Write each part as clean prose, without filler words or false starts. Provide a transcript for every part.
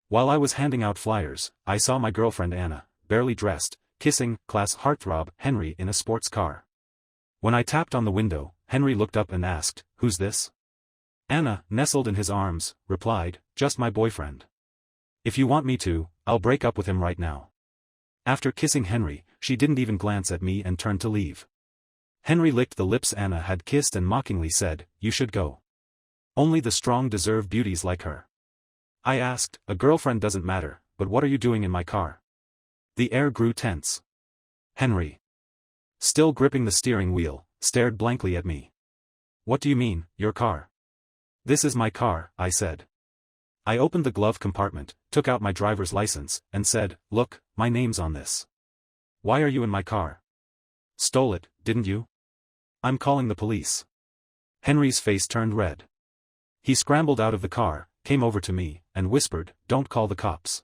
While I was handing out flyers, I saw my girlfriend Anna, barely dressed, kissing class heartthrob Henry in a sports car. When I tapped on the window, Henry looked up and asked, "Who's this?" Anna, nestled in his arms, replied, "Just my boyfriend. If you want me to, I'll break up with him right now." After kissing Henry, she didn't even glance at me and turned to leave. Henry licked the lips Anna had kissed and mockingly said, "You should go. Only the strong deserve beauties like her." I asked, "A girlfriend doesn't matter, but what are you doing in my car?" The air grew tense. Henry, still gripping the steering wheel, stared blankly at me. "What do you mean, your car?" "This is my car," I said. I opened the glove compartment, took out my driver's license, and said, "Look, my name's on this." "Why are you in my car?" "Stole it, didn't you?" "I'm calling the police." Henry's face turned red. He scrambled out of the car, came over to me, and whispered, "Don't call the cops.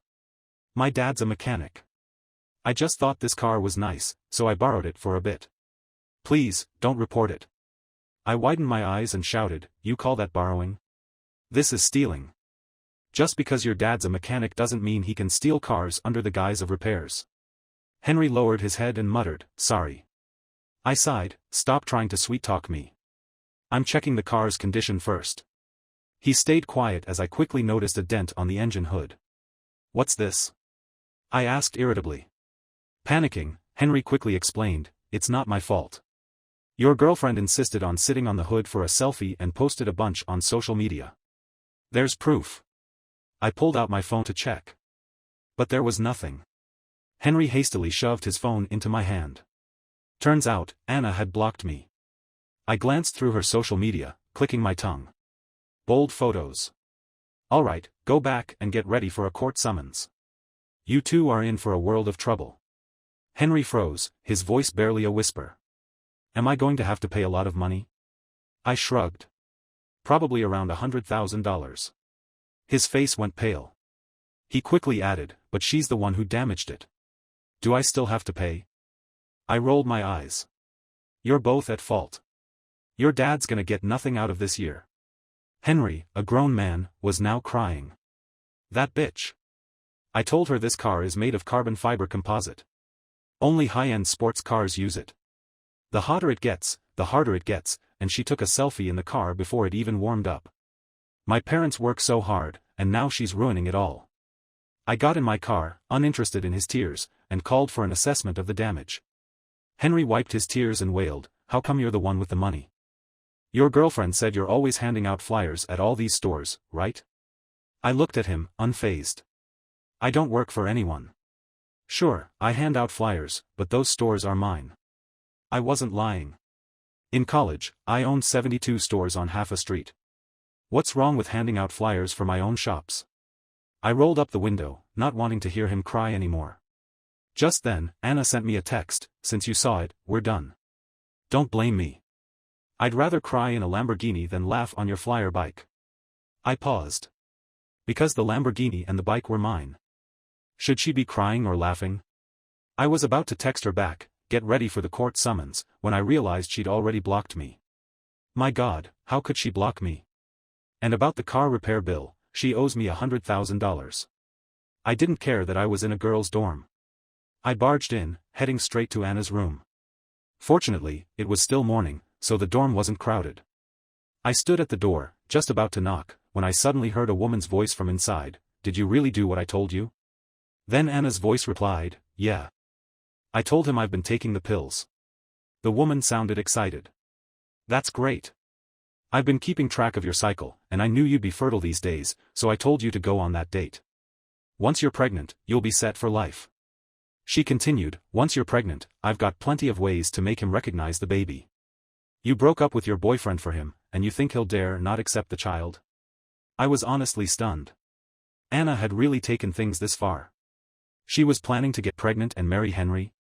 My dad's a mechanic. I just thought this car was nice, so I borrowed it for a bit. Please, don't report it." I widened my eyes and shouted, "You call that borrowing? This is stealing. Just because your dad's a mechanic doesn't mean he can steal cars under the guise of repairs." Henry lowered his head and muttered, "Sorry." I sighed, "Stop trying to sweet-talk me. I'm checking the car's condition first." He stayed quiet as I quickly noticed a dent on the engine hood. "What's this?" I asked irritably. Panicking, Henry quickly explained, "It's not my fault. Your girlfriend insisted on sitting on the hood for a selfie and posted a bunch on social media. There's proof." I pulled out my phone to check. But there was nothing. Henry hastily shoved his phone into my hand. Turns out, Anna had blocked me. I glanced through her social media, clicking my tongue. Bold photos. All right, go back and get ready for a court summons. You two are in for a world of trouble. Henry froze, his voice barely a whisper. Am I going to have to pay a lot of money? I shrugged. Probably around $100,000. His face went pale. He quickly added, "But she's the one who damaged it. Do I still have to pay?" I rolled my eyes. "You're both at fault. Your dad's gonna get nothing out of this year." Henry, a grown man, was now crying. "That bitch. I told her this car is made of carbon fiber composite. Only high-end sports cars use it. The hotter it gets, the harder it gets, and she took a selfie in the car before it even warmed up. My parents work so hard, and now she's ruining it all." I got in my car, uninterested in his tears, and called for an assessment of the damage. Henry wiped his tears and wailed, "How come you're the one with the money? Your girlfriend said you're always handing out flyers at all these stores, right?" I looked at him, unfazed. "I don't work for anyone. Sure, I hand out flyers, but those stores are mine." I wasn't lying. In college, I owned 72 stores on half a street. What's wrong with handing out flyers for my own shops? I rolled up the window, not wanting to hear him cry anymore. Just then, Anna sent me a text, "Since you saw it, we're done. Don't blame me. I'd rather cry in a Lamborghini than laugh on your flyer bike." I paused. Because the Lamborghini and the bike were mine. Should she be crying or laughing? I was about to text her back, "Get ready for the court summons," when I realized she'd already blocked me. My God, how could she block me? And about the car repair bill, she owes me $100,000. I didn't care that I was in a girl's dorm. I barged in, heading straight to Anna's room. Fortunately, it was still morning, so the dorm wasn't crowded. I stood at the door, just about to knock, when I suddenly heard a woman's voice from inside, "Did you really do what I told you?" Then Anna's voice replied, "Yeah. I told him I've been taking the pills." The woman sounded excited. "That's great. I've been keeping track of your cycle, and I knew you'd be fertile these days, so I told you to go on that date. Once you're pregnant, you'll be set for life." She continued, "Once you're pregnant, I've got plenty of ways to make him recognize the baby. You broke up with your boyfriend for him, and you think he'll dare not accept the child?" I was honestly stunned. Anna had really taken things this far. She was planning to get pregnant and marry Henry?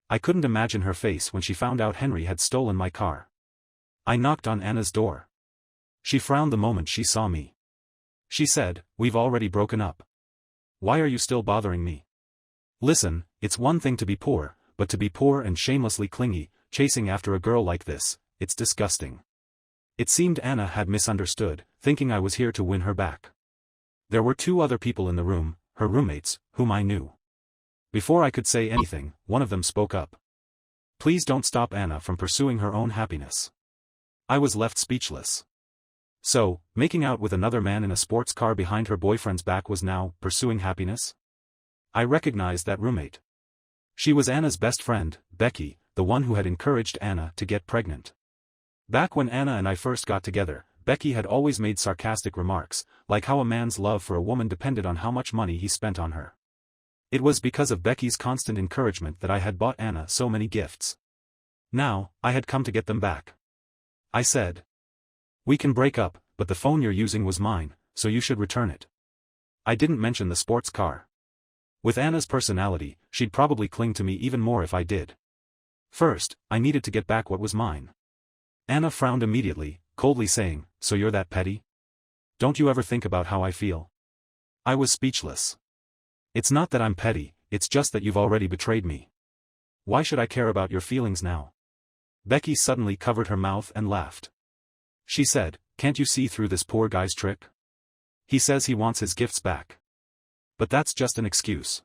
I couldn't imagine her face when she found out Henry had stolen my car. I knocked on Anna's door. She frowned the moment she saw me. She said, "We've already broken up. Why are you still bothering me?" "Listen, it's one thing to be poor, but to be poor and shamelessly clingy, chasing after a girl like this, it's disgusting." It seemed Anna had misunderstood, thinking I was here to win her back. There were two other people in the room, her roommates, whom I knew. Before I could say anything, one of them spoke up. Please don't stop Anna from pursuing her own happiness. I was left speechless. So, making out with another man in a sports car behind her boyfriend's back was now pursuing happiness? I recognized that roommate. She was Anna's best friend, Becky, the one who had encouraged Anna to get pregnant. Back when Anna and I first got together, Becky had always made sarcastic remarks, like how a man's love for a woman depended on how much money he spent on her. It was because of Becky's constant encouragement that I had bought Anna so many gifts. Now, I had come to get them back. I said. We can break up, but the phone you're using was mine, so you should return it. I didn't mention the sports car. With Anna's personality, she'd probably cling to me even more if I did. First, I needed to get back what was mine. Anna frowned immediately, coldly saying, "So you're that petty? Don't you ever think about how I feel?" I was speechless. It's not that I'm petty, it's just that you've already betrayed me. Why should I care about your feelings now? Becky suddenly covered her mouth and laughed. She said, "Can't you see through this poor guy's trick? He says he wants his gifts back. But that's just an excuse.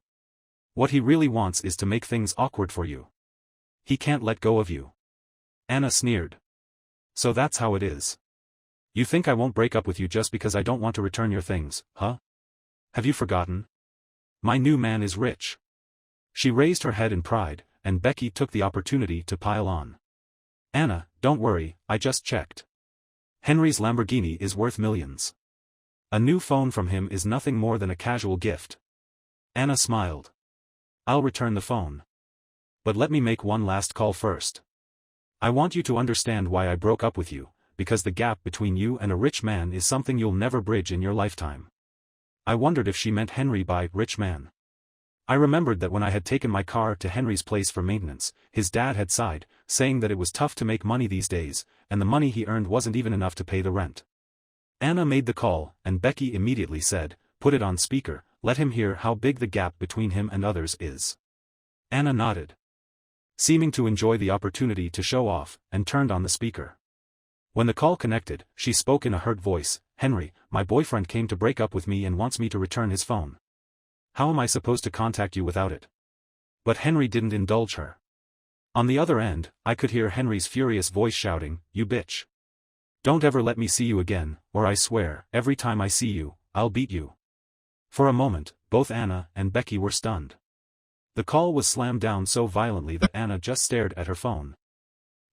What he really wants is to make things awkward for you. He can't let go of you." Anna sneered. "So that's how it is. You think I won't break up with you just because I don't want to return your things, huh? Have you forgotten? My new man is rich." She raised her head in pride, and Becky took the opportunity to pile on. "Anna, don't worry, I just checked. Henry's Lamborghini is worth millions. A new phone from him is nothing more than a casual gift." Anna smiled. "I'll return the phone. But let me make one last call first. I want you to understand why I broke up with you, because the gap between you and a rich man is something you'll never bridge in your lifetime." I wondered if she meant Henry by rich man. I remembered that when I had taken my car to Henry's place for maintenance, his dad had sighed, saying that it was tough to make money these days, and the money he earned wasn't even enough to pay the rent. Anna made the call, and Becky immediately said, "Put it on speaker, let him hear how big the gap between him and others is." Anna nodded, seeming to enjoy the opportunity to show off, and turned on the speaker. When the call connected, she spoke in a hurt voice, "Henry, my boyfriend came to break up with me and wants me to return his phone. How am I supposed to contact you without it?" But Henry didn't indulge her. On the other end, I could hear Henry's furious voice shouting, "You bitch. Don't ever let me see you again, or I swear, every time I see you, I'll beat you." For a moment, both Anna and Becky were stunned. The call was slammed down so violently that Anna just stared at her phone,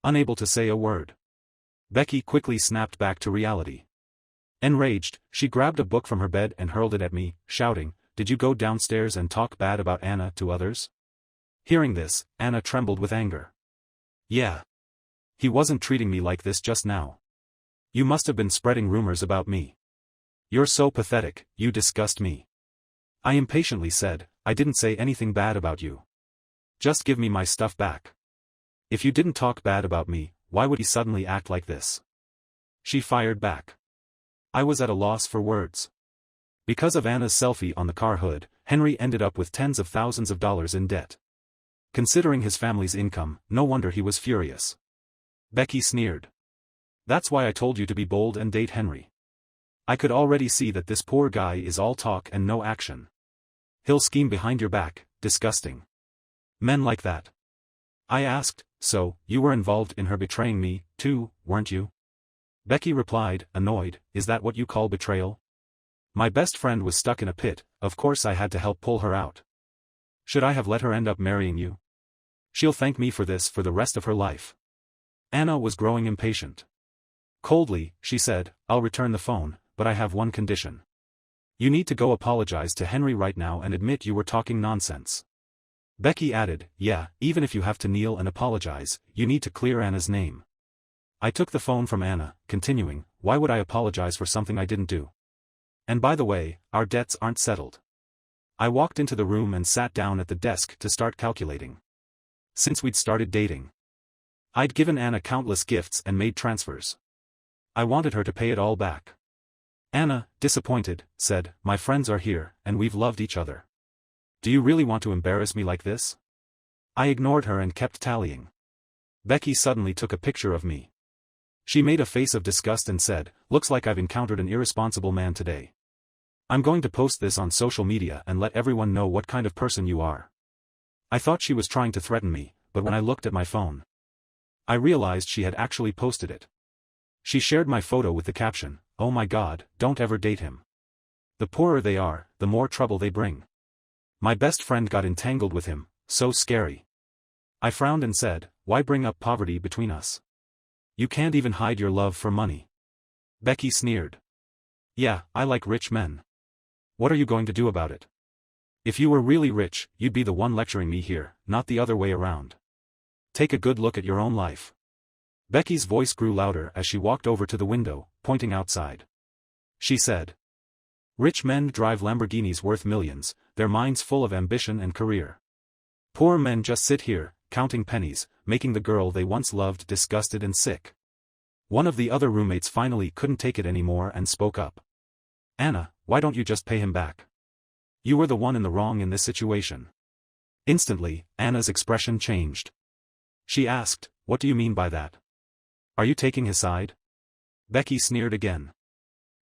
unable to say a word. Becky quickly snapped back to reality. Enraged, she grabbed a book from her bed and hurled it at me, shouting, "Did you go downstairs and talk bad about Anna to others?" Hearing this, Anna trembled with anger. "Yeah. He wasn't treating me like this just now. You must have been spreading rumors about me. You're so pathetic, you disgust me." I impatiently said, "I didn't say anything bad about you. Just give me my stuff back. If you didn't talk bad about me, why would he suddenly act like this?" She fired back. I was at a loss for words. Because of Anna's selfie on the car hood, Henry ended up with tens of thousands of dollars in debt. Considering his family's income, no wonder he was furious. Becky sneered. "That's why I told you to be bold and date Henry. I could already see that this poor guy is all talk and no action. He'll scheme behind your back, disgusting. Men like that." I asked, "So, you were involved in her betraying me, too, weren't you?" Becky replied, annoyed, "Is that what you call betrayal? My best friend was stuck in a pit, of course I had to help pull her out. Should I have let her end up marrying you? She'll thank me for this for the rest of her life." Anna was growing impatient. Coldly, she said, "I'll return the phone, but I have one condition. You need to go apologize to Henry right now and admit you were talking nonsense." Becky added, "Yeah, even if you have to kneel and apologize, you need to clear Anna's name." I took the phone from Anna, continuing, "Why would I apologize for something I didn't do? And by the way, our debts aren't settled." I walked into the room and sat down at the desk to start calculating. Since we'd started dating, I'd given Anna countless gifts and made transfers. I wanted her to pay it all back. Anna, disappointed, said, "My friends are here, and we've loved each other. Do you really want to embarrass me like this?" I ignored her and kept tallying. Becky suddenly took a picture of me. She made a face of disgust and said, "Looks like I've encountered an irresponsible man today." I'm going to post this on social media and let everyone know what kind of person you are. I thought she was trying to threaten me, but when I looked at my phone, I realized she had actually posted it. She shared my photo with the caption, "Oh my God, don't ever date him. The poorer they are, the more trouble they bring. My best friend got entangled with him, so scary." I frowned and said, "Why bring up poverty between us? You can't even hide your love for money." Becky sneered. "Yeah, I like rich men. What are you going to do about it? If you were really rich, you'd be the one lecturing me here, not the other way around. Take a good look at your own life." Becky's voice grew louder as she walked over to the window, pointing outside. She said, "Rich men drive Lamborghinis worth millions, their minds full of ambition and career. Poor men just sit here, counting pennies, making the girl they once loved disgusted and sick." One of the other roommates finally couldn't take it anymore and spoke up. "Anna, why don't you just pay him back? You were the one in the wrong in this situation." Instantly, Anna's expression changed. She asked, "What do you mean by that? Are you taking his side?" Becky sneered again.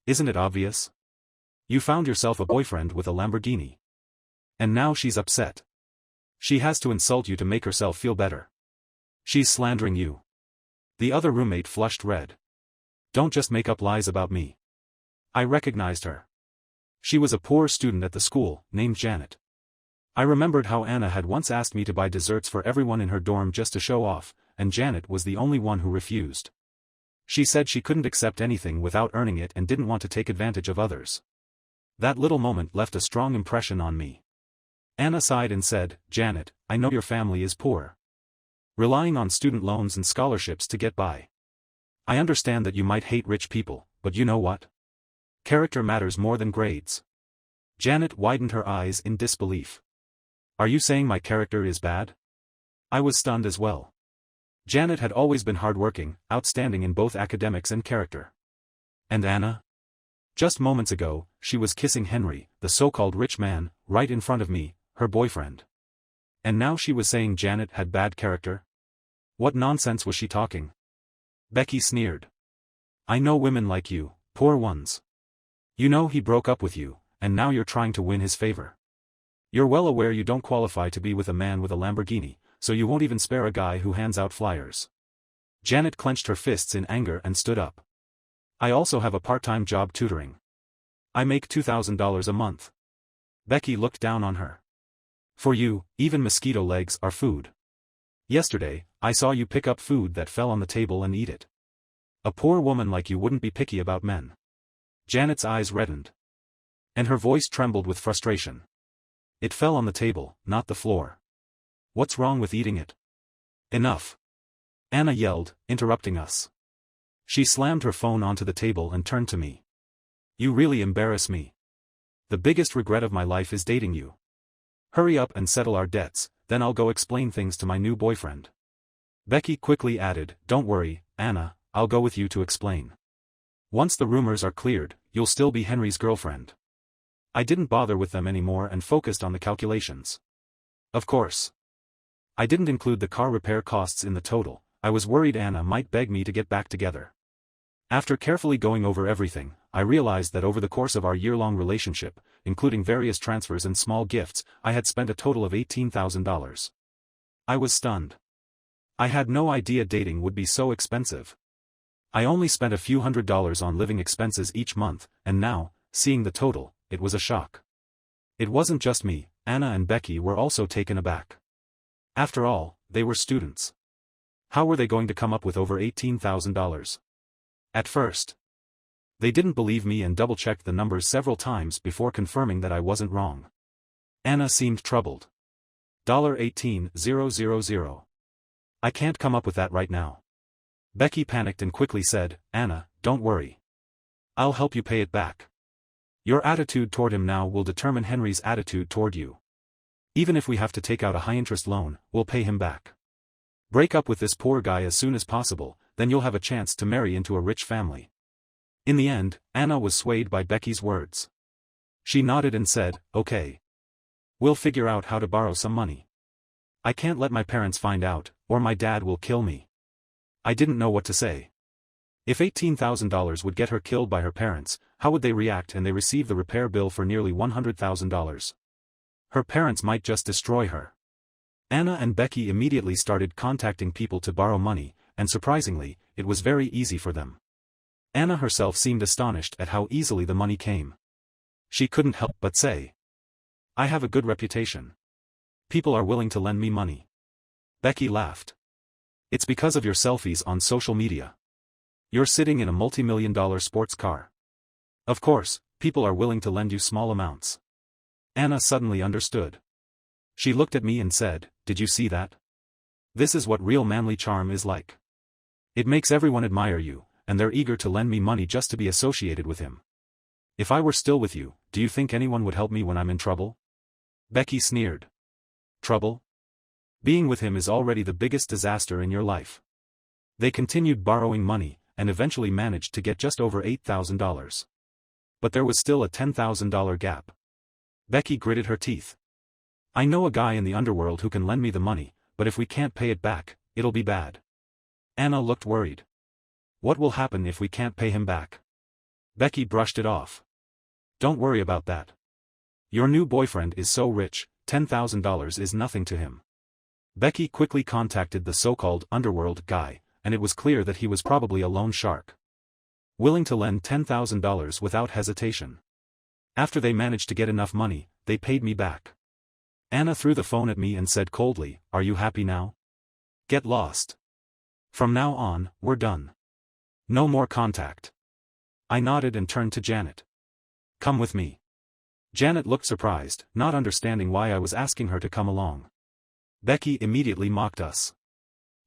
"Isn't it obvious? You found yourself a boyfriend with a Lamborghini. And now she's upset. She has to insult you to make herself feel better. She's slandering you." The other roommate flushed red. "Don't just make up lies about me." I recognized her. She was a poor student at the school, named Janet. I remembered how Anna had once asked me to buy desserts for everyone in her dorm just to show off, and Janet was the only one who refused. She said she couldn't accept anything without earning it and didn't want to take advantage of others. That little moment left a strong impression on me. Anna sighed and said, "Janet, I know your family is poor, relying on student loans and scholarships to get by. I understand that you might hate rich people, but you know what? Character matters more than grades." Janet widened her eyes in disbelief. "Are you saying my character is bad?" I was stunned as well. Janet had always been hardworking, outstanding in both academics and character. And Anna? Just moments ago, she was kissing Henry, the so-called rich man, right in front of me, her boyfriend. And now she was saying Janet had bad character? What nonsense was she talking? Becky sneered. "I know women like you, poor ones. You know he broke up with you, and now you're trying to win his favor. You're well aware you don't qualify to be with a man with a Lamborghini, so you won't even spare a guy who hands out flyers." Janet clenched her fists in anger and stood up. "I also have a part-time job tutoring. I make $2,000 a month." Becky looked down on her. "For you, even mosquito legs are food. Yesterday, I saw you pick up food that fell on the table and eat it. A poor woman like you wouldn't be picky about men." Janet's eyes reddened. And her voice trembled with frustration. "It fell on the table, not the floor. What's wrong with eating it?" "Enough!" Anna yelled, interrupting us. She slammed her phone onto the table and turned to me. "You really embarrass me. The biggest regret of my life is dating you. Hurry up and settle our debts, then I'll go explain things to my new boyfriend." Becky quickly added, "Don't worry, Anna, I'll go with you to explain. Once the rumors are cleared, you'll still be Henry's girlfriend." I didn't bother with them anymore and focused on the calculations. Of course, I didn't include the car repair costs in the total. I was worried Anna might beg me to get back together. After carefully going over everything, I realized that over the course of our year-long relationship, including various transfers and small gifts, I had spent a total of $18,000. I was stunned. I had no idea dating would be so expensive. I only spent a few $100s on living expenses each month, and now, seeing the total, it was a shock. It wasn't just me, Anna and Becky were also taken aback. After all, they were students. How were they going to come up with over $18,000? At first, they didn't believe me and double-checked the numbers several times before confirming that I wasn't wrong. Anna seemed troubled. $18,000. I can't come up with that right now. Becky panicked and quickly said, "Anna, don't worry. I'll help you pay it back. Your attitude toward him now will determine Henry's attitude toward you. Even if we have to take out a high-interest loan, we'll pay him back. Break up with this poor guy as soon as possible, then you'll have a chance to marry into a rich family." In the end, Anna was swayed by Becky's words. She nodded and said, "Okay. We'll figure out how to borrow some money. I can't let my parents find out, or my dad will kill me." I didn't know what to say. If $18,000 would get her killed by her parents, how would they react and they receive the repair bill for nearly $100,000? Her parents might just destroy her. Anna and Becky immediately started contacting people to borrow money, and surprisingly, it was very easy for them. Anna herself seemed astonished at how easily the money came. She couldn't help but say, "I have a good reputation. People are willing to lend me money." Becky laughed. "It's because of your selfies on social media. You're sitting in a multi-million-dollar sports car. Of course, people are willing to lend you small amounts." Anna suddenly understood. She looked at me and said, "Did you see that? This is what real manly charm is like. It makes everyone admire you, and they're eager to lend me money just to be associated with him. If I were still with you, do you think anyone would help me when I'm in trouble?" Becky sneered. "Trouble? Being with him is already the biggest disaster in your life." They continued borrowing money, and eventually managed to get just over $8,000. But there was still a $10,000 gap. Becky gritted her teeth. "I know a guy in the underworld who can lend me the money, but if we can't pay it back, it'll be bad." Anna looked worried. "What will happen if we can't pay him back?" Becky brushed it off. "Don't worry about that. Your new boyfriend is so rich, $10,000 is nothing to him." Becky quickly contacted the so-called underworld guy, and it was clear that he was probably a loan shark, willing to lend $10,000 without hesitation. After they managed to get enough money, they paid me back. Anna threw the phone at me and said coldly, "Are you happy now? Get lost. From now on, we're done. No more contact." I nodded and turned to Janet. "Come with me." Janet looked surprised, not understanding why I was asking her to come along. Becky immediately mocked us.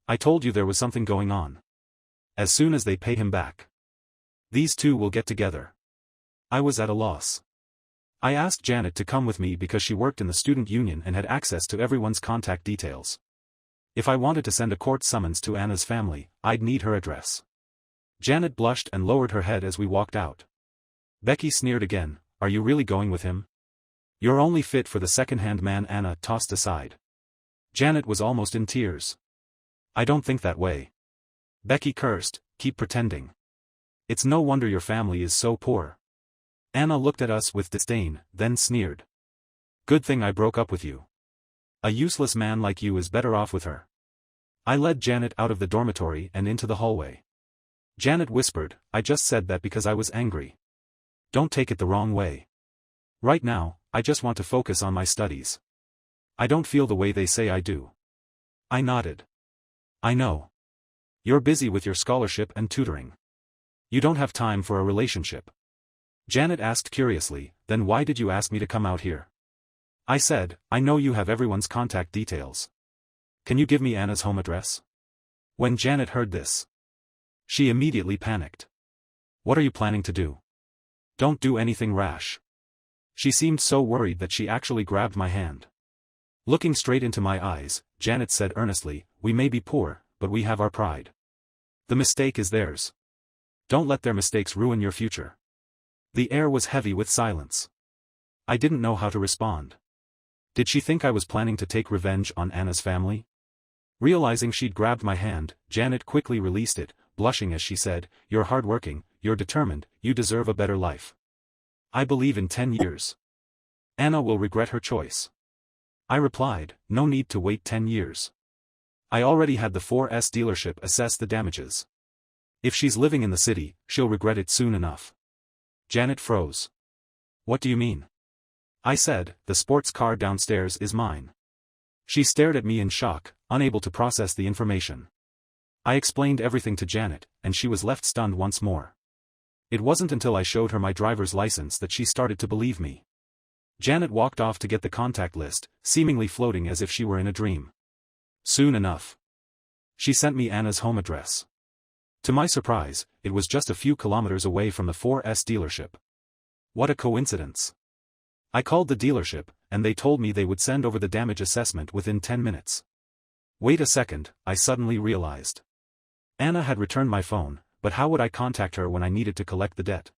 "I told you there was something going on. As soon as they pay him back, these two will get together." I was at a loss. I asked Janet to come with me because she worked in the student union and had access to everyone's contact details. If I wanted to send a court summons to Anna's family, I'd need her address. Janet blushed and lowered her head as we walked out. Becky sneered again, "Are you really going with him? You're only fit for the second-hand man." Anna tossed aside. Janet was almost in tears. "I don't think that way." Becky cursed, "Keep pretending. It's no wonder your family is so poor." Anna looked at us with disdain, then sneered. "Good thing I broke up with you. A useless man like you is better off with her." I led Janet out of the dormitory and into the hallway. Janet whispered, "I just said that because I was angry. Don't take it the wrong way. Right now, I just want to focus on my studies. I don't feel the way they say I do." I nodded. "I know. You're busy with your scholarship and tutoring. You don't have time for a relationship." Janet asked curiously, "Then why did you ask me to come out here?" I said, "I know you have everyone's contact details. Can you give me Anna's home address?" When Janet heard this, she immediately panicked. "What are you planning to do? Don't do anything rash." She seemed so worried that she actually grabbed my hand. Looking straight into my eyes, Janet said earnestly, "We may be poor, but we have our pride. The mistake is theirs. Don't let their mistakes ruin your future." The air was heavy with silence. I didn't know how to respond. Did she think I was planning to take revenge on Anna's family? Realizing she'd grabbed my hand, Janet quickly released it, blushing as she said, "You're hardworking, you're determined, you deserve a better life. I believe in 10 years. Anna will regret her choice." I replied, "No need to wait 10 years. I already had the 4S dealership assess the damages. If she's living in the city, she'll regret it soon enough." Janet froze. "What do you mean?" I said, "The sports car downstairs is mine." She stared at me in shock, unable to process the information. I explained everything to Janet, and she was left stunned once more. It wasn't until I showed her my driver's license that she started to believe me. Janet walked off to get the contact list, seemingly floating as if she were in a dream. Soon enough, she sent me Anna's home address. To my surprise, it was just a few kilometers away from the 4S dealership. What a coincidence. I called the dealership, and they told me they would send over the damage assessment within 10 minutes. Wait a second, I suddenly realized. Anna had returned my phone, but how would I contact her when I needed to collect the debt?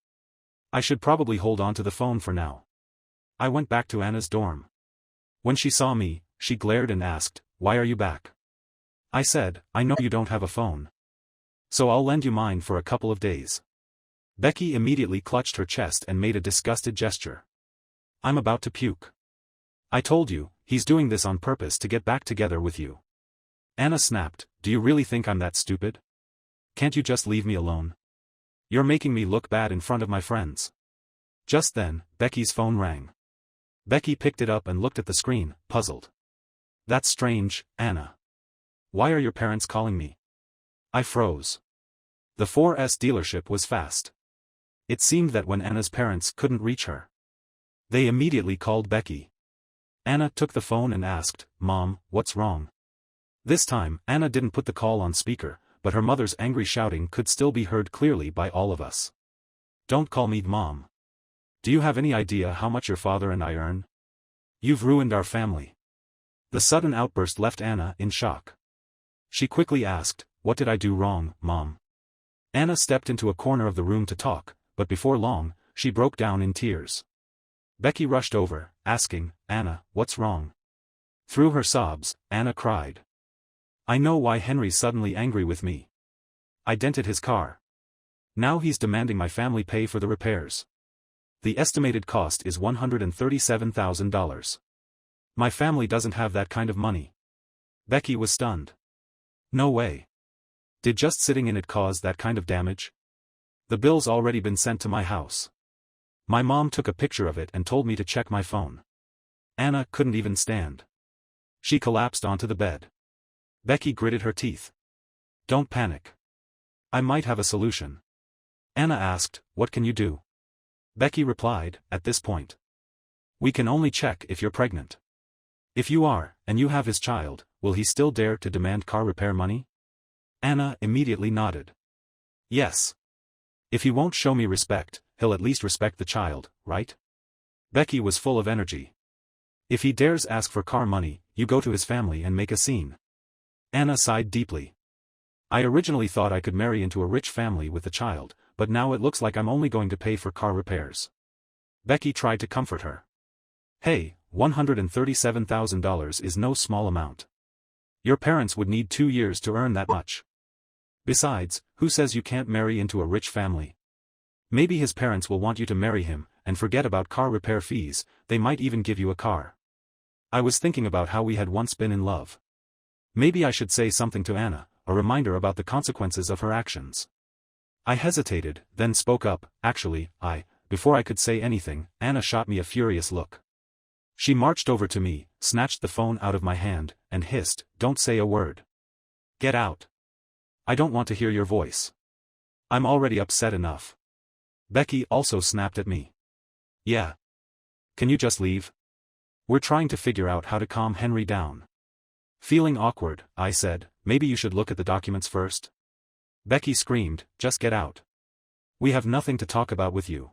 I should probably hold on to the phone for now. I went back to Anna's dorm. When she saw me, she glared and asked, "Why are you back?" I said, "I know you don't have a phone. So I'll lend you mine for a couple of days. Becky immediately clutched her chest and made a disgusted gesture. I'm about to puke. I told you, he's doing this on purpose to get back together with you. Anna snapped, do you really think I'm that stupid? Can't you just leave me alone? You're making me look bad in front of my friends. Just then, Becky's phone rang. Becky picked it up and looked at the screen, puzzled. That's strange, Anna. Why are your parents calling me? I froze. The 4S dealership was fast. It seemed that when Anna's parents couldn't reach her, they immediately called Becky. Anna took the phone and asked, Mom, what's wrong? This time, Anna didn't put the call on speaker, but her mother's angry shouting could still be heard clearly by all of us. Don't call me Mom. Do you have any idea how much your father and I earn? You've ruined our family. The sudden outburst left Anna in shock. She quickly asked, what did I do wrong, Mom? Anna stepped into a corner of the room to talk, but before long, she broke down in tears. Becky rushed over, asking, Anna, what's wrong? Through her sobs, Anna cried. I know why Henry's suddenly angry with me. I dented his car. Now he's demanding my family pay for the repairs. The estimated cost is $137,000. My family doesn't have that kind of money. Becky was stunned. No way. Did just sitting in it cause that kind of damage? The bill's already been sent to my house. My mom took a picture of it and told me to check my phone. Anna couldn't even stand. She collapsed onto the bed. Becky gritted her teeth. Don't panic. I might have a solution. Anna asked, what can you do? Becky replied, at this point, we can only check if you're pregnant. If you are, and you have his child, will he still dare to demand car repair money? Anna immediately nodded. Yes. If he won't show me respect, he'll at least respect the child, right? Becky was full of energy. If he dares ask for car money, you go to his family and make a scene. Anna sighed deeply. I originally thought I could marry into a rich family with the child, but now it looks like I'm only going to pay for car repairs. Becky tried to comfort her. Hey, $137,000 is no small amount. Your parents would need 2 years to earn that much. Besides, who says you can't marry into a rich family? Maybe his parents will want you to marry him, and forget about car repair fees, they might even give you a car. I was thinking about how we had once been in love. Maybe I should say something to Anna, a reminder about the consequences of her actions. I hesitated, then spoke up, before I could say anything, Anna shot me a furious look. She marched over to me, snatched the phone out of my hand, and hissed, don't say a word. Get out. I don't want to hear your voice. I'm already upset enough. Becky also snapped at me. Yeah. Can you just leave? We're trying to figure out how to calm Henry down. Feeling awkward, I said, maybe you should look at the documents first. Becky screamed, just get out. We have nothing to talk about with you.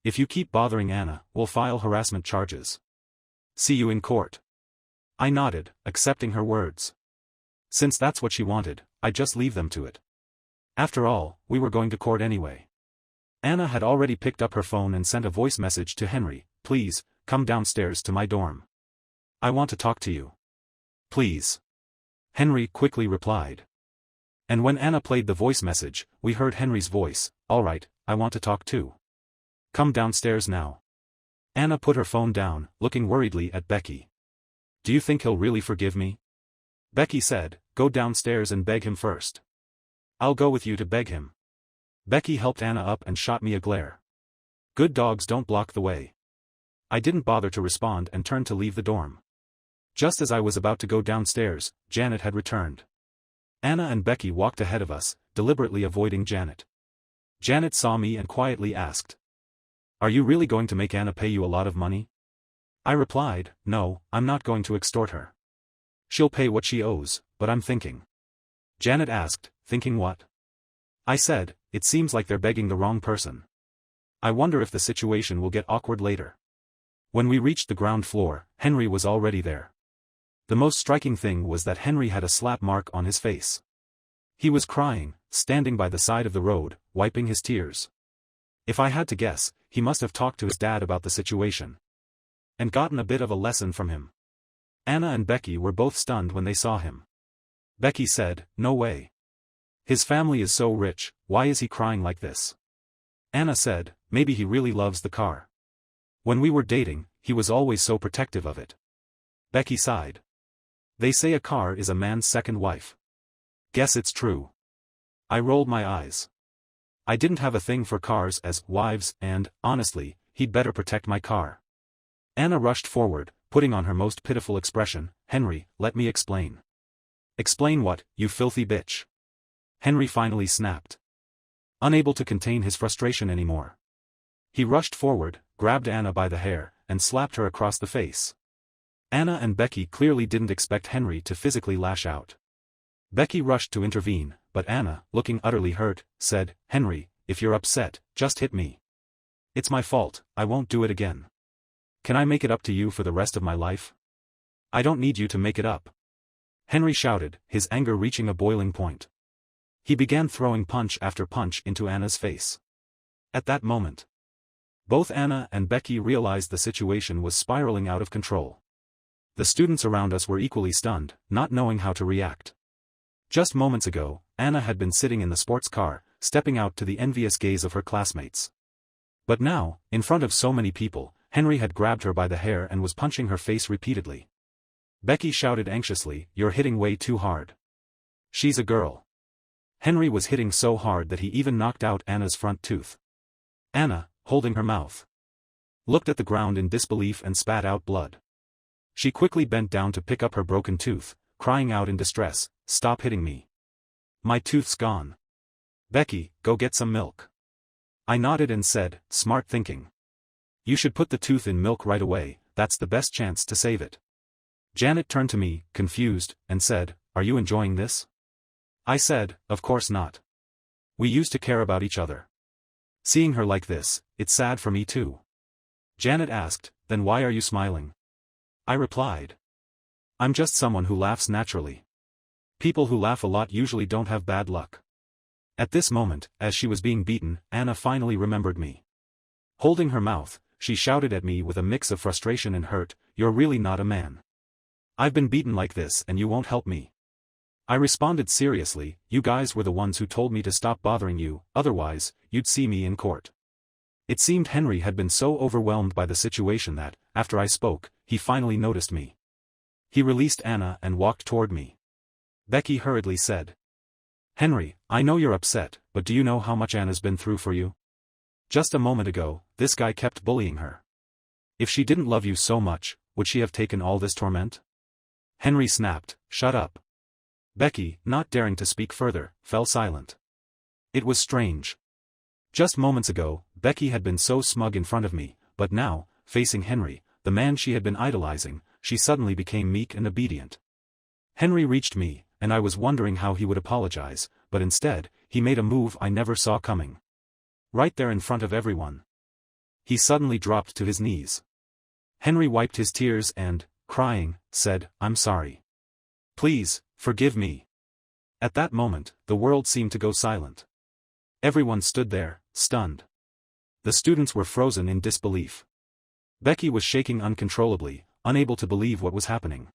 If you keep bothering Anna, we'll file harassment charges. See you in court. I nodded, accepting her words. Since that's what she wanted, I'd just leave them to it. After all, we were going to court anyway. Anna had already picked up her phone and sent a voice message to Henry, please, come downstairs to my dorm. I want to talk to you. Please. Henry quickly replied. And when Anna played the voice message, we heard Henry's voice, all right, I want to talk too. Come downstairs now. Anna put her phone down, looking worriedly at Becky. Do you think he'll really forgive me? Becky said, go downstairs and beg him first. I'll go with you to beg him. Becky helped Anna up and shot me a glare. Good dogs don't block the way. I didn't bother to respond and turned to leave the dorm. Just as I was about to go downstairs, Janet had returned. Anna and Becky walked ahead of us, deliberately avoiding Janet. Janet saw me and quietly asked, are you really going to make Anna pay you a lot of money? I replied, no, I'm not going to extort her. She'll pay what she owes, but I'm thinking. Janet asked, thinking what? I said, it seems like they're begging the wrong person. I wonder if the situation will get awkward later. When we reached the ground floor, Henry was already there. The most striking thing was that Henry had a slap mark on his face. He was crying, standing by the side of the road, wiping his tears. If I had to guess, he must have talked to his dad about the situation. And gotten a bit of a lesson from him. Anna and Becky were both stunned when they saw him. Becky said, no way. His family is so rich, why is he crying like this? Anna said, maybe he really loves the car. When we were dating, he was always so protective of it. Becky sighed. They say a car is a man's second wife. Guess it's true. I rolled my eyes. I didn't have a thing for cars as wives and, honestly, he'd better protect my car. Anna rushed forward, putting on her most pitiful expression. Henry, let me explain. Explain what, you filthy bitch? Henry finally snapped. Unable to contain his frustration anymore. He rushed forward, grabbed Anna by the hair, and slapped her across the face. Anna and Becky clearly didn't expect Henry to physically lash out. Becky rushed to intervene, but Anna, looking utterly hurt, said, Henry, if you're upset, just hit me. It's my fault, I won't do it again. Can I make it up to you for the rest of my life? I don't need you to make it up. Henry shouted, his anger reaching a boiling point. He began throwing punch after punch into Anna's face. At that moment, both Anna and Becky realized the situation was spiraling out of control. The students around us were equally stunned, not knowing how to react. Just moments ago, Anna had been sitting in the sports car, stepping out to the envious gaze of her classmates. But now, in front of so many people, Henry had grabbed her by the hair and was punching her face repeatedly. Becky shouted anxiously, you're hitting way too hard. She's a girl. Henry was hitting so hard that he even knocked out Anna's front tooth. Anna, holding her mouth, looked at the ground in disbelief and spat out blood. She quickly bent down to pick up her broken tooth, crying out in distress, stop hitting me. My tooth's gone. Becky, go get some milk. I nodded and said, smart thinking. You should put the tooth in milk right away, that's the best chance to save it. Janet turned to me, confused, and said, are you enjoying this? I said, of course not. We used to care about each other. Seeing her like this, it's sad for me too. Janet asked, then why are you smiling? I replied. I'm just someone who laughs naturally. People who laugh a lot usually don't have bad luck. At this moment, as she was being beaten, Anna finally remembered me. Holding her mouth, she shouted at me with a mix of frustration and hurt, you're really not a man. I've been beaten like this and you won't help me. I responded seriously, you guys were the ones who told me to stop bothering you, otherwise, you'd see me in court. It seemed Henry had been so overwhelmed by the situation that, after I spoke, he finally noticed me. He released Anna and walked toward me. Becky hurriedly said, Henry, I know you're upset, but do you know how much Anna's been through for you? Just a moment ago, this guy kept bullying her. If she didn't love you so much, would she have taken all this torment? Henry snapped, shut up. Becky, not daring to speak further, fell silent. It was strange. Just moments ago, Becky had been so smug in front of me, but now, facing Henry, the man she had been idolizing, she suddenly became meek and obedient. Henry reached me, and I was wondering how he would apologize, but instead, he made a move I never saw coming. Right there in front of everyone. He suddenly dropped to his knees. Henry wiped his tears and, crying, said, I'm sorry. Please, forgive me. At that moment, the world seemed to go silent. Everyone stood there, stunned. The students were frozen in disbelief. Becky was shaking uncontrollably, unable to believe what was happening.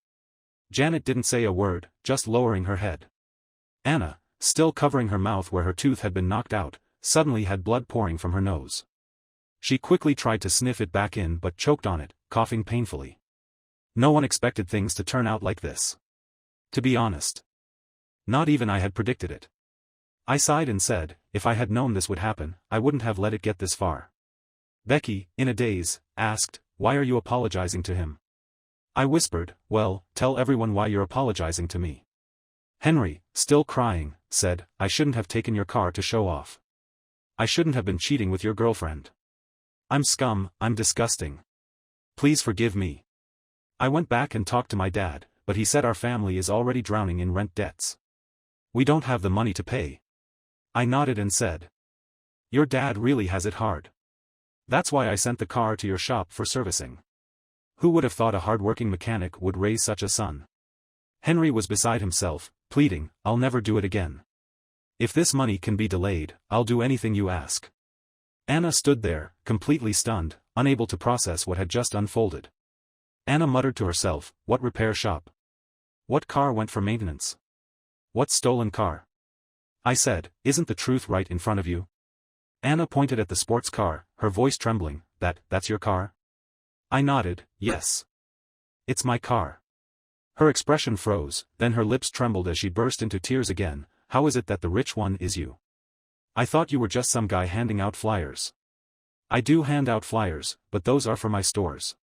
Janet didn't say a word, just lowering her head. Anna, still covering her mouth where her tooth had been knocked out, suddenly had blood pouring from her nose. She quickly tried to sniff it back in but choked on it, coughing painfully. No one expected things to turn out like this. To be honest. Not even I had predicted it. I sighed and said, if I had known this would happen, I wouldn't have let it get this far. Becky, in a daze, asked, why are you apologizing to him? I whispered, well, tell everyone why you're apologizing to me. Henry, still crying, said, I shouldn't have taken your car to show off. I shouldn't have been cheating with your girlfriend. I'm scum, I'm disgusting. Please forgive me. I went back and talked to my dad, but he said our family is already drowning in rent debts. We don't have the money to pay. I nodded and said, your dad really has it hard. That's why I sent the car to your shop for servicing. Who would have thought a hard-working mechanic would raise such a son? Henry was beside himself, pleading, I'll never do it again. If this money can be delayed, I'll do anything you ask. Anna stood there, completely stunned, unable to process what had just unfolded. Anna muttered to herself, what repair shop? What car went for maintenance? What stolen car? I said, isn't the truth right in front of you? Anna pointed at the sports car, her voice trembling. That's your car? I nodded, yes. It's my car. Her expression froze, then her lips trembled as she burst into tears again. How is it that the rich one is you? I thought you were just some guy handing out flyers. I do hand out flyers, but those are for my stores.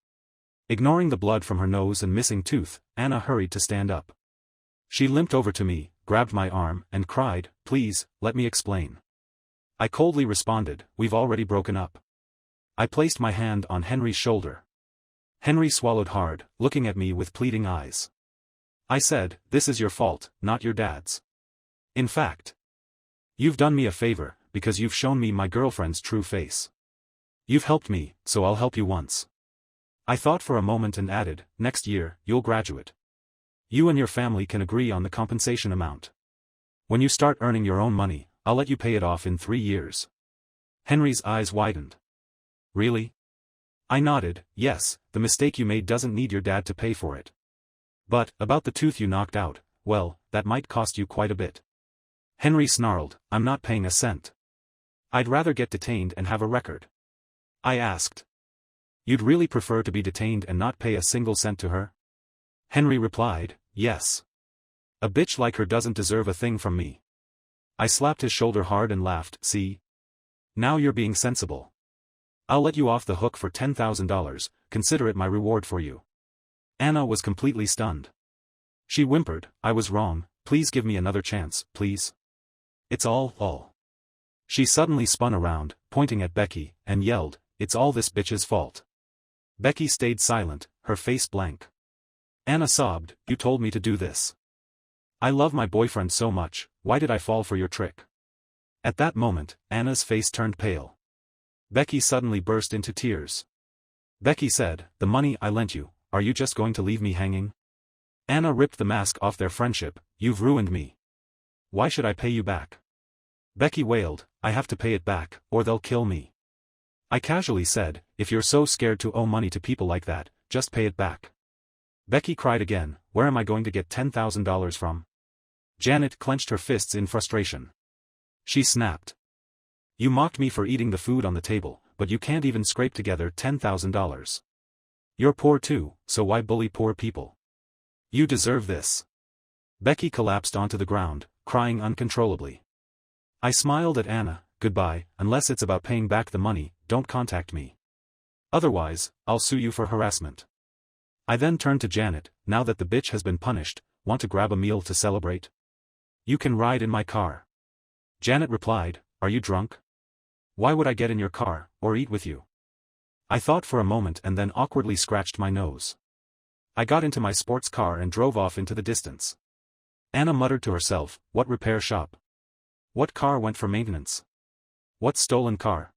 Ignoring the blood from her nose and missing tooth, Anna hurried to stand up. She limped over to me, grabbed my arm, and cried, please, let me explain. I coldly responded, we've already broken up. I placed my hand on Henry's shoulder. Henry swallowed hard, looking at me with pleading eyes. I said, this is your fault, not your dad's. In fact, you've done me a favor, because you've shown me my girlfriend's true face. You've helped me, so I'll help you once. I thought for a moment and added, next year, you'll graduate. You and your family can agree on the compensation amount. When you start earning your own money, I'll let you pay it off in 3 years. Henry's eyes widened. Really? I nodded, yes, the mistake you made doesn't need your dad to pay for it. But, about the tooth you knocked out, well, that might cost you quite a bit. Henry snarled, I'm not paying a cent. I'd rather get detained and have a record. I asked. You'd really prefer to be detained and not pay a single cent to her? Henry replied, yes. A bitch like her doesn't deserve a thing from me. I slapped his shoulder hard and laughed, see? Now you're being sensible. I'll let you off the hook for $10,000, consider it my reward for you. Anna was completely stunned. She whimpered, I was wrong, please give me another chance, please. It's all. She suddenly spun around, pointing at Becky, and yelled, it's all this bitch's fault. Becky stayed silent, her face blank. Anna sobbed, you told me to do this. I love my boyfriend so much, why did I fall for your trick? At that moment, Anna's face turned pale. Becky suddenly burst into tears. Becky said, the money I lent you, are you just going to leave me hanging? Anna ripped the mask off their friendship, you've ruined me. Why should I pay you back? Becky wailed, I have to pay it back, or they'll kill me. I casually said, if you're so scared to owe money to people like that, just pay it back. Becky cried again, where am I going to get $10,000 from? Janet clenched her fists in frustration. She snapped. You mocked me for eating the food on the table, but you can't even scrape together $10,000. You're poor too, so why bully poor people? You deserve this. Becky collapsed onto the ground, crying uncontrollably. I smiled at Anna, goodbye, unless it's about paying back the money, don't contact me. Otherwise, I'll sue you for harassment. I then turned to Janet, now that the bitch has been punished, want to grab a meal to celebrate? You can ride in my car. Janet replied, are you drunk? Why would I get in your car, or eat with you? I thought for a moment and then awkwardly scratched my nose. I got into my sports car and drove off into the distance. Anna muttered to herself, what repair shop? What car went for maintenance? What stolen car?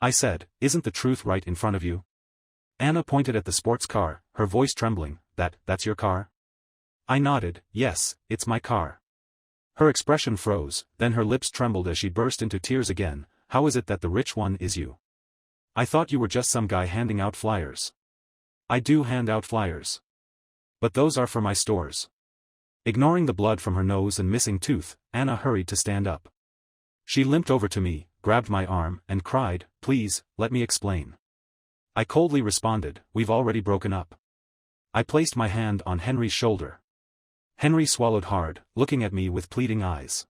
I said, isn't the truth right in front of you? Anna pointed at the sports car, her voice trembling, that's your car? I nodded, yes, it's my car. Her expression froze, then her lips trembled as she burst into tears again, how is it that the rich one is you? I thought you were just some guy handing out flyers. I do hand out flyers. But those are for my stores. Ignoring the blood from her nose and missing tooth, Anna hurried to stand up. She limped over to me, grabbed my arm, and cried, please, let me explain. I coldly responded, we've already broken up. I placed my hand on Henry's shoulder. Henry swallowed hard, looking at me with pleading eyes.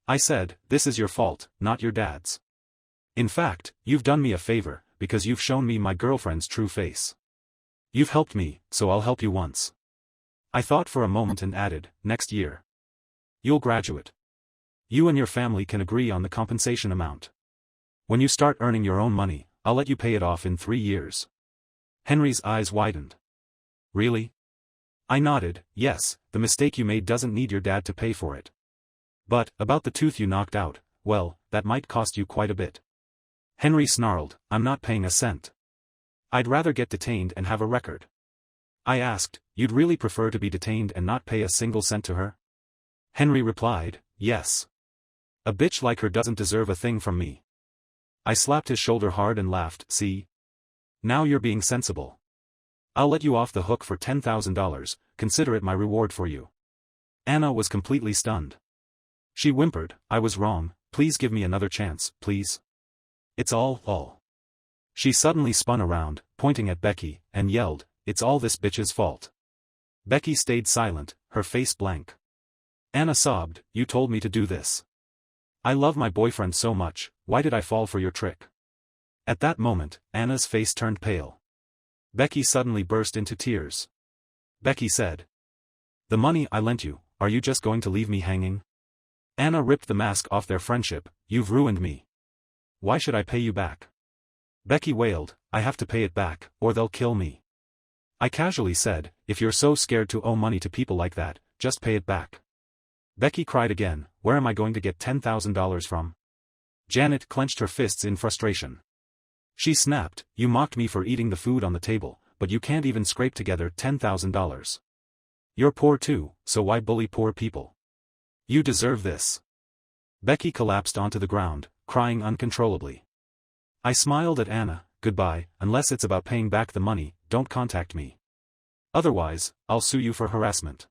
I said, this is your fault, not your dad's. In fact, you've done me a favor, because you've shown me my girlfriend's true face. You've helped me, so I'll help you once. I thought for a moment and added, next year. You'll graduate. You and your family can agree on the compensation amount. When you start earning your own money, I'll let you pay it off in 3 years. Henry's eyes widened. Really? I nodded, yes, the mistake you made doesn't need your dad to pay for it. But, about the tooth you knocked out, well, that might cost you quite a bit. Henry snarled, I'm not paying a cent. I'd rather get detained and have a record. I asked, you'd really prefer to be detained and not pay a single cent to her? Henry replied, yes. A bitch like her doesn't deserve a thing from me. I slapped his shoulder hard and laughed, see? Now you're being sensible. I'll let you off the hook for $10,000, consider it my reward for you. Anna was completely stunned. She whimpered, I was wrong, please give me another chance, please. It's all. She suddenly spun around, pointing at Becky, and yelled, it's all this bitch's fault. Becky stayed silent, her face blank. Anna sobbed, you told me to do this. I love my boyfriend so much, why did I fall for your trick? At that moment, Anna's face turned pale. Becky suddenly burst into tears. Becky said, the money I lent you, are you just going to leave me hanging? Anna ripped the mask off their friendship, you've ruined me. Why should I pay you back? Becky wailed, I have to pay it back, or they'll kill me. I casually said, if you're so scared to owe money to people like that, just pay it back. Becky cried again, where am I going to get $10,000 from? Janet clenched her fists in frustration. She snapped, you mocked me for eating the food on the table, but you can't even scrape together $10,000. You're poor too, so why bully poor people? You deserve this. Becky collapsed onto the ground, crying uncontrollably. I smiled at Anna, goodbye, unless it's about paying back the money, don't contact me. Otherwise, I'll sue you for harassment.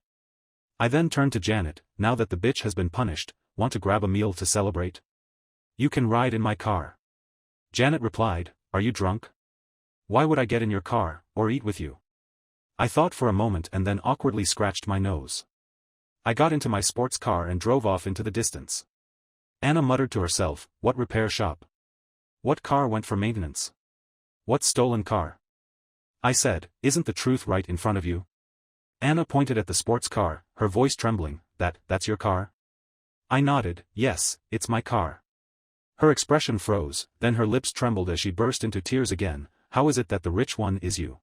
I then turned to Janet, now that the bitch has been punished, want to grab a meal to celebrate? You can ride in my car. Janet replied, are you drunk? Why would I get in your car, or eat with you? I thought for a moment and then awkwardly scratched my nose. I got into my sports car and drove off into the distance. Anna muttered to herself, what repair shop? What car went for maintenance? What stolen car? I said, isn't the truth right in front of you? Anna pointed at the sports car, her voice trembling, that's your car? I nodded, yes, it's my car. Her expression froze, then her lips trembled as she burst into tears again, how is it that the rich one is you?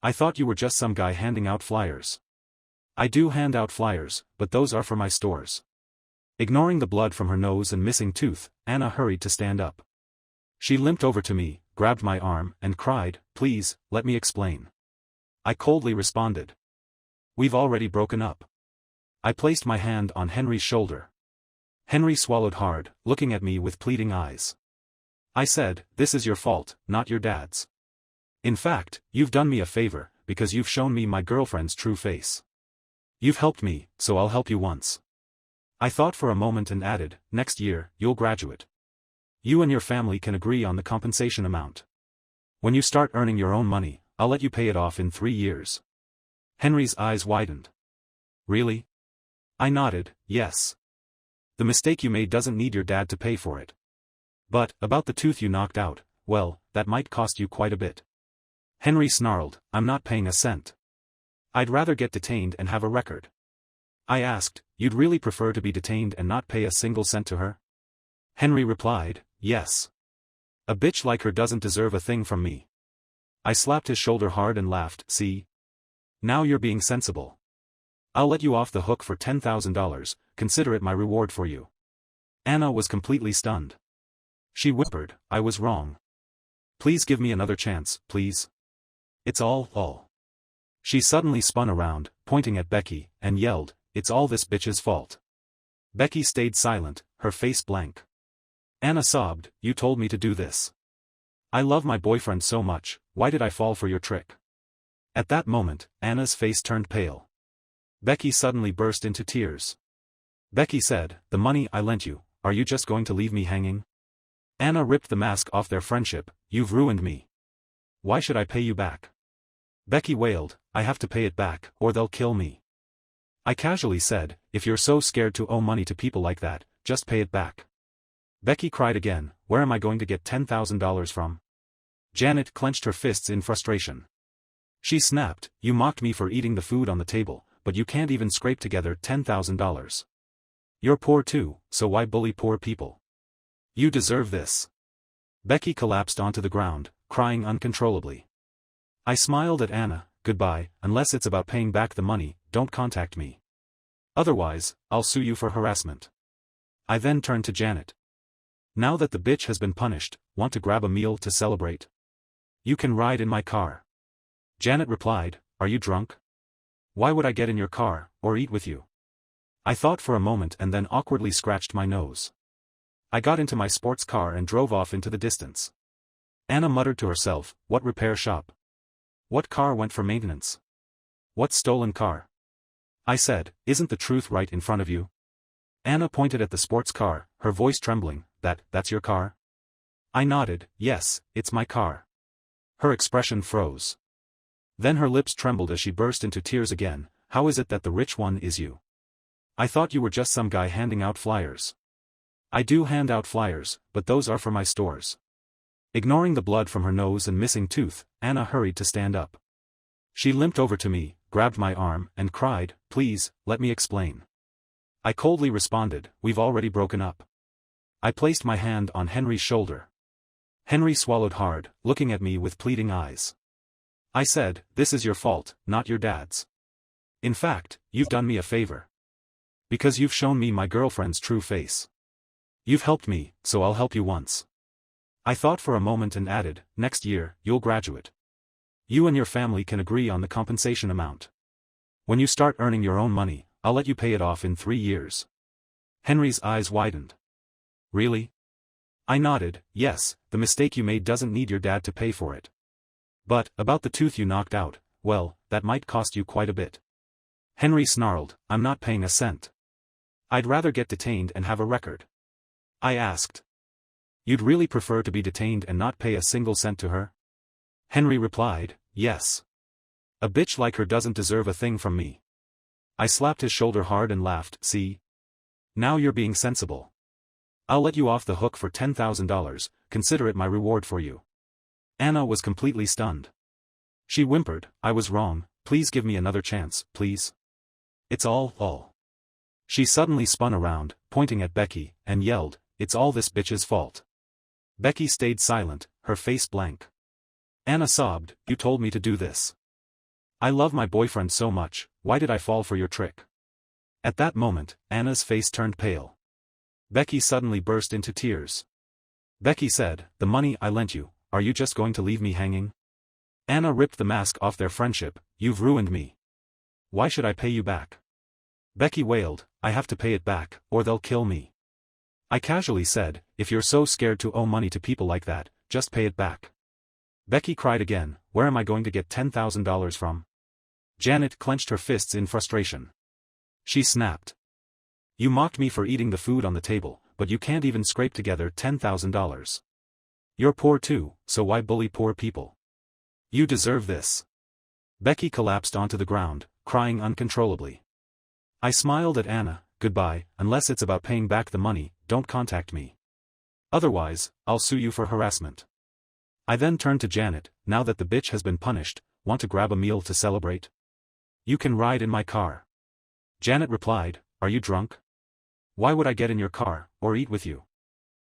I thought you were just some guy handing out flyers. I do hand out flyers, but those are for my stores. Ignoring the blood from her nose and missing tooth, Anna hurried to stand up. She limped over to me, grabbed my arm, and cried, please, let me explain. I coldly responded. We've already broken up. I placed my hand on Henry's shoulder. Henry swallowed hard, looking at me with pleading eyes. I said, this is your fault, not your dad's. In fact, you've done me a favor, because you've shown me my girlfriend's true face. You've helped me, so I'll help you once. I thought for a moment and added, next year, you'll graduate. You and your family can agree on the compensation amount. When you start earning your own money, I'll let you pay it off in 3 years. Henry's eyes widened. Really? I nodded, yes. The mistake you made doesn't need your dad to pay for it. But, about the tooth you knocked out, well, that might cost you quite a bit. Henry snarled, I'm not paying a cent. I'd rather get detained and have a record. I asked, you'd really prefer to be detained and not pay a single cent to her? Henry replied, yes. A bitch like her doesn't deserve a thing from me. I slapped his shoulder hard and laughed, see? Now you're being sensible. I'll let you off the hook for $10,000, consider it my reward for you. Anna was completely stunned. She whimpered, I was wrong. Please give me another chance, please. It's all. She suddenly spun around, pointing at Becky, and yelled, it's all this bitch's fault. Becky stayed silent, her face blank. Anna sobbed, you told me to do this. I love my boyfriend so much, why did I fall for your trick? At that moment, Anna's face turned pale. Becky suddenly burst into tears. Becky said, the money I lent you, are you just going to leave me hanging? Anna ripped the mask off their friendship, you've ruined me. Why should I pay you back? Becky wailed, I have to pay it back, or they'll kill me. I casually said, if you're so scared to owe money to people like that, just pay it back. Becky cried again, where am I going to get $10,000 from? Janet clenched her fists in frustration. She snapped, you mocked me for eating the food on the table, but you can't even scrape together $10,000. You're poor too, so why bully poor people? You deserve this. Becky collapsed onto the ground, crying uncontrollably. I smiled at Anna, goodbye, unless it's about paying back the money, don't contact me. Otherwise, I'll sue you for harassment. I then turned to Janet. Now that the bitch has been punished, want to grab a meal to celebrate? You can ride in my car. Janet replied, are you drunk? Why would I get in your car, or eat with you? I thought for a moment and then awkwardly scratched my nose. I got into my sports car and drove off into the distance. Anna muttered to herself, what repair shop? What car went for maintenance? What stolen car? I said, isn't the truth right in front of you? Anna pointed at the sports car, her voice trembling. That's your car? I nodded, yes, it's my car. Her expression froze. Then her lips trembled as she burst into tears again. How is it that the rich one is you? I thought you were just some guy handing out flyers. I do hand out flyers, but those are for my stores. Ignoring the blood from her nose and missing tooth, Anna hurried to stand up. She limped over to me, grabbed my arm, and cried, please, let me explain. I coldly responded, we've already broken up. I placed my hand on Henry's shoulder. Henry swallowed hard, looking at me with pleading eyes. I said, this is your fault, not your dad's. In fact, you've done me a favor. Because you've shown me my girlfriend's true face. You've helped me, so I'll help you once. I thought for a moment and added, next year, you'll graduate. You and your family can agree on the compensation amount. When you start earning your own money, I'll let you pay it off in 3 years. Henry's eyes widened. Really? I nodded, yes, the mistake you made doesn't need your dad to pay for it. But, about the tooth you knocked out, well, that might cost you quite a bit. Henry snarled, I'm not paying a cent. I'd rather get detained and have a record. I asked. You'd really prefer to be detained and not pay a single cent to her? Henry replied, yes. A bitch like her doesn't deserve a thing from me. I slapped his shoulder hard and laughed, see? Now you're being sensible. I'll let you off the hook for $10,000, consider it my reward for you. Anna was completely stunned. She whimpered, I was wrong, please give me another chance, please. It's all. She suddenly spun around, pointing at Becky, and yelled, it's all this bitch's fault. Becky stayed silent, her face blank. Anna sobbed, you told me to do this. I love my boyfriend so much, why did I fall for your trick? At that moment, Anna's face turned pale. Becky suddenly burst into tears. Becky said, the money I lent you, are you just going to leave me hanging? Anna ripped the mask off their friendship, you've ruined me. Why should I pay you back? Becky wailed, I have to pay it back, or they'll kill me. I casually said, if you're so scared to owe money to people like that, just pay it back. Becky cried again, where am I going to get $10,000 from? Janet clenched her fists in frustration. She snapped. You mocked me for eating the food on the table, but you can't even scrape together $10,000. You're poor too, so why bully poor people? You deserve this. Becky collapsed onto the ground, crying uncontrollably. I smiled at Anna, goodbye, unless it's about paying back the money, don't contact me. Otherwise, I'll sue you for harassment. I then turned to Janet, now that the bitch has been punished, want to grab a meal to celebrate? You can ride in my car. Janet replied, are you drunk? Why would I get in your car, or eat with you?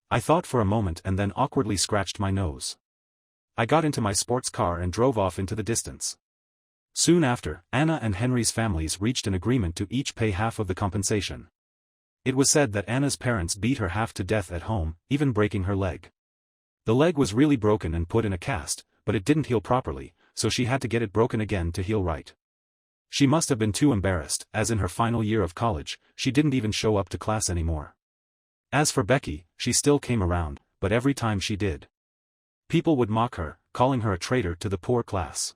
I thought for a moment and then awkwardly scratched my nose. I got into my sports car and drove off into the distance. Soon after, Anna and Henry's families reached an agreement to each pay half of the compensation. It was said that Anna's parents beat her half to death at home, even breaking her leg. The leg was really broken and put in a cast, but it didn't heal properly, so she had to get it broken again to heal right. She must have been too embarrassed, as in her final year of college, she didn't even show up to class anymore. As for Becky, she still came around, but every time she did, people would mock her, calling her a traitor to the poor class.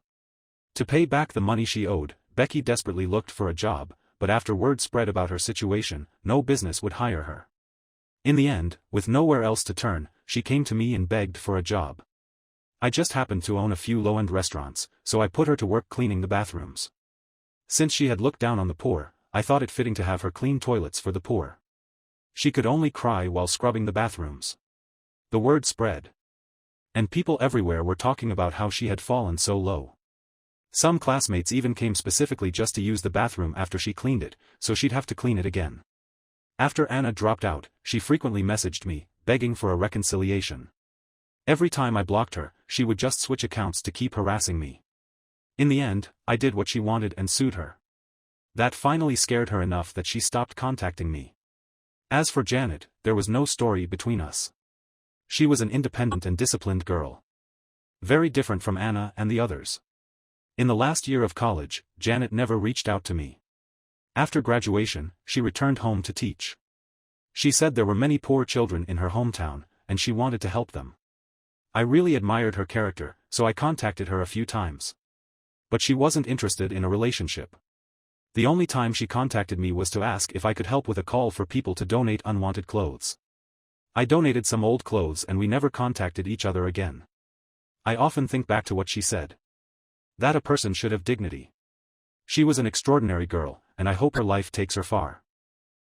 To pay back the money she owed, Becky desperately looked for a job, but after word spread about her situation, no business would hire her. In the end, with nowhere else to turn, she came to me and begged for a job. I just happened to own a few low-end restaurants, so I put her to work cleaning the bathrooms. Since she had looked down on the poor, I thought it fitting to have her clean toilets for the poor. She could only cry while scrubbing the bathrooms. The word spread. And people everywhere were talking about how she had fallen so low. Some classmates even came specifically just to use the bathroom after she cleaned it, so she'd have to clean it again. After Anna dropped out, she frequently messaged me, begging for a reconciliation. Every time I blocked her, she would just switch accounts to keep harassing me. In the end, I did what she wanted and sued her. That finally scared her enough that she stopped contacting me. As for Janet, there was no story between us. She was an independent and disciplined girl. Very different from Anna and the others. In the last year of college, Janet never reached out to me. After graduation, she returned home to teach. She said there were many poor children in her hometown, and she wanted to help them. I really admired her character, so I contacted her a few times. But she wasn't interested in a relationship. The only time she contacted me was to ask if I could help with a call for people to donate unwanted clothes. I donated some old clothes and we never contacted each other again. I often think back to what she said. That a person should have dignity. She was an extraordinary girl, and I hope her life takes her far.